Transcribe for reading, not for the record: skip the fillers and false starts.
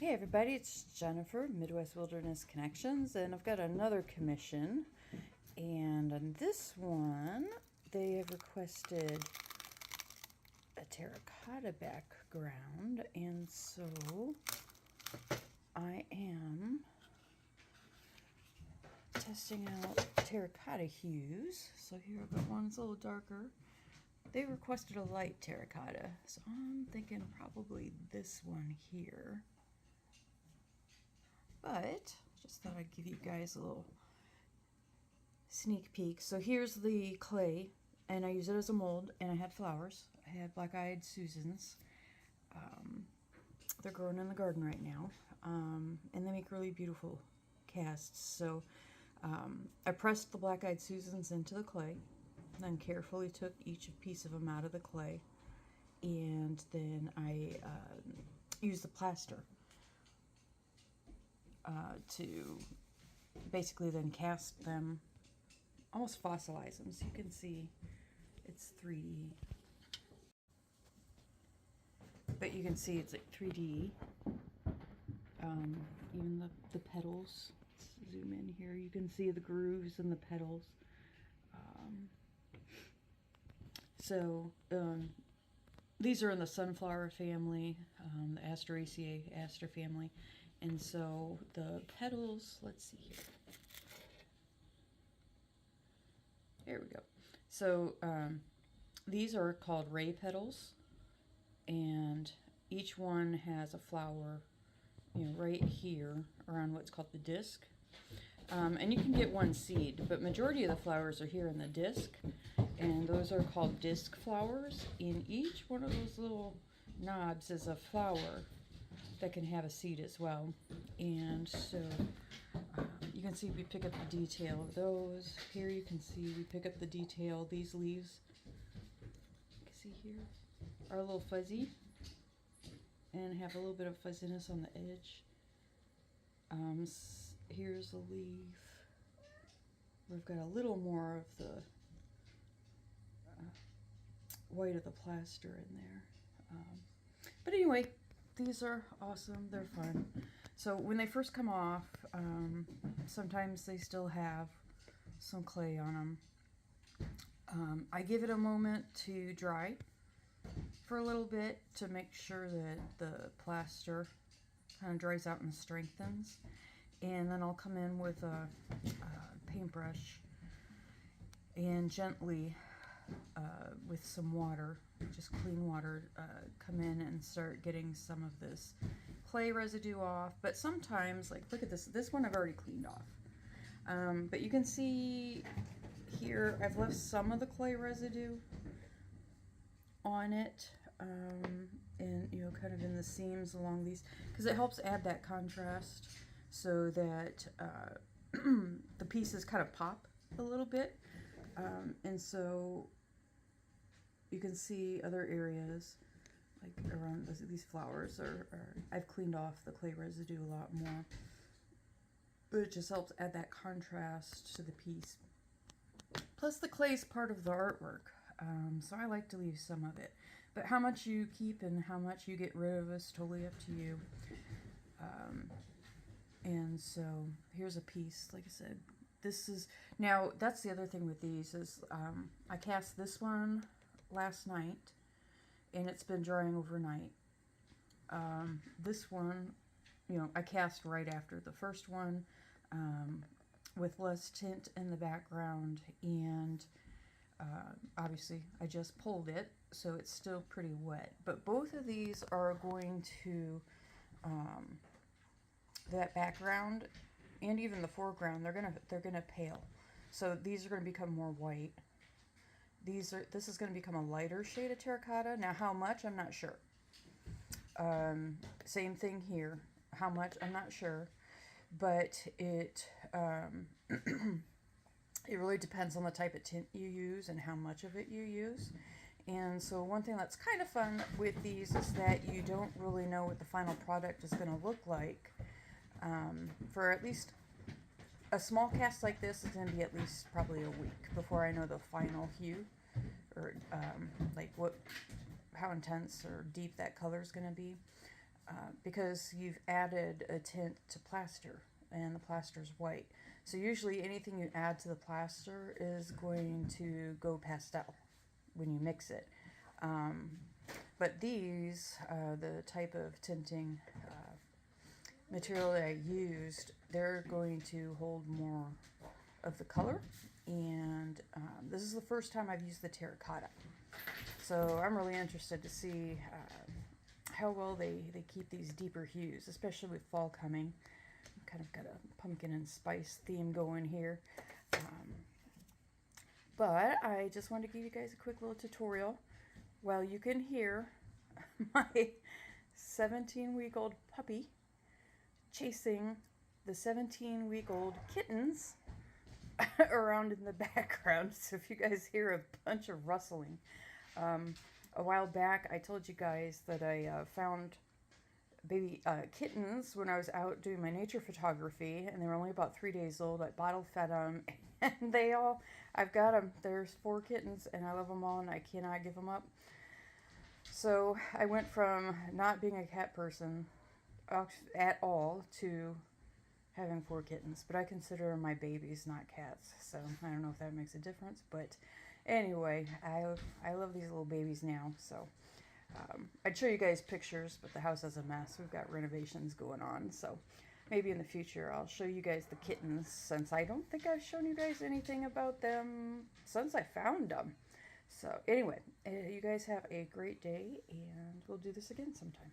Hey everybody, it's Jennifer, Midwest Wilderness Connections, and I've got another commission. And on this one, they have requested a terracotta background, and so I am testing out terracotta hues. So here I've got one that's a little darker. They requested a light terracotta, so I'm thinking probably this one here. But just thought I'd give you guys a little sneak peek. So here's the clay, and I use it as a mold, and I had flowers. I had black-eyed Susans. Um, they're growing in the garden right now, and they make really beautiful casts. So I pressed the black-eyed Susans into the clay, then carefully took each piece of them out of the clay, and then I used the plaster to basically then cast them, almost fossilize them. So you can see it's 3D, but you can see it's like 3D. Even the petals, let's zoom in here, you can see the grooves in the petals. These are in the sunflower family, the Asteraceae aster family. And so the petals, let's see here. There we go. So these are called ray petals, and each one has a flower, right here around what's called the disc. And you can get one seed, but majority of the flowers are here in the disc, and those are called disc flowers. In each one of those little knobs is a flower that can have a seed as well. And so you can see we pick up the detail of those. Here you can see we pick up the detail. These leaves, you can see here, are a little fuzzy and have a little bit of fuzziness on the edge. Here's a leaf. We've got a little more of the white of the plaster in there. But anyway, these are awesome. They're fun. So when they first come off, sometimes they still have some clay on them. I give it a moment to dry for a little bit to make sure that the plaster kind of dries out and strengthens. And then I'll come in with a paintbrush and gently, with some water, just clean water, come in and start getting some of this clay residue off. But sometimes, like, look at this one I've already cleaned off. But you can see here I've left some of the clay residue on it, and kind of in the seams along these, because it helps add that contrast so that the pieces kind of pop a little bit. And so you can see other areas like around these flowers I've cleaned off the clay residue a lot more, but it just helps add that contrast to the piece. Plus the clay is part of the artwork, so I like to leave some of it, but how much you keep and how much you get rid of is totally up to you. And so here's a piece, like I said, this is, now that's the other thing with these is I cast this one last night and it's been drying overnight. This one, I cast right after the first one, with less tint in the background, and obviously I just pulled it, so it's still pretty wet. But both of these are going to, that background and even the foreground, they're gonna pale. So these are gonna become more white. This is gonna become a lighter shade of terracotta. Now how much, I'm not sure. Same thing here. How much, I'm not sure. But it it really depends on the type of tint you use and how much of it you use. And so one thing that's kind of fun with these is that you don't really know what the final product is going to look like. For at least a small cast like this is going to be at least probably a week before I know the final hue, or like how intense or deep that color is going to be. because you've added a tint to plaster and the plaster's white. So usually anything you add to the plaster is going to go pastel when you mix it. But these, the type of tinting material that I used, they're going to hold more of the color. And this is the first time I've used the terracotta. So I'm really interested to see how well they keep these deeper hues, especially with fall coming. I've kind of got a pumpkin and spice theme going here. But I just wanted to give you guys a quick little tutorial. Well, you can hear my 17-week-old puppy chasing the 17-week-old kittens around in the background. So if you guys hear a bunch of rustling. A while back I told you guys that I found baby kittens when I was out doing my nature photography, and they were only about 3 days old. I bottle fed them, and I've got them. There's 4 kittens, and I love them all, and I cannot give them up. So I went from not being a cat person at all to having 4 kittens, but I consider my babies not cats, so I don't know if that makes a difference, but anyway, I love these little babies now. So I'd show you guys pictures, but the house is a mess. We've got renovations going on, so maybe in the future I'll show you guys the kittens, since I don't think I've shown you guys anything about them since I found them. So anyway, you guys have a great day, and we'll do this again sometime.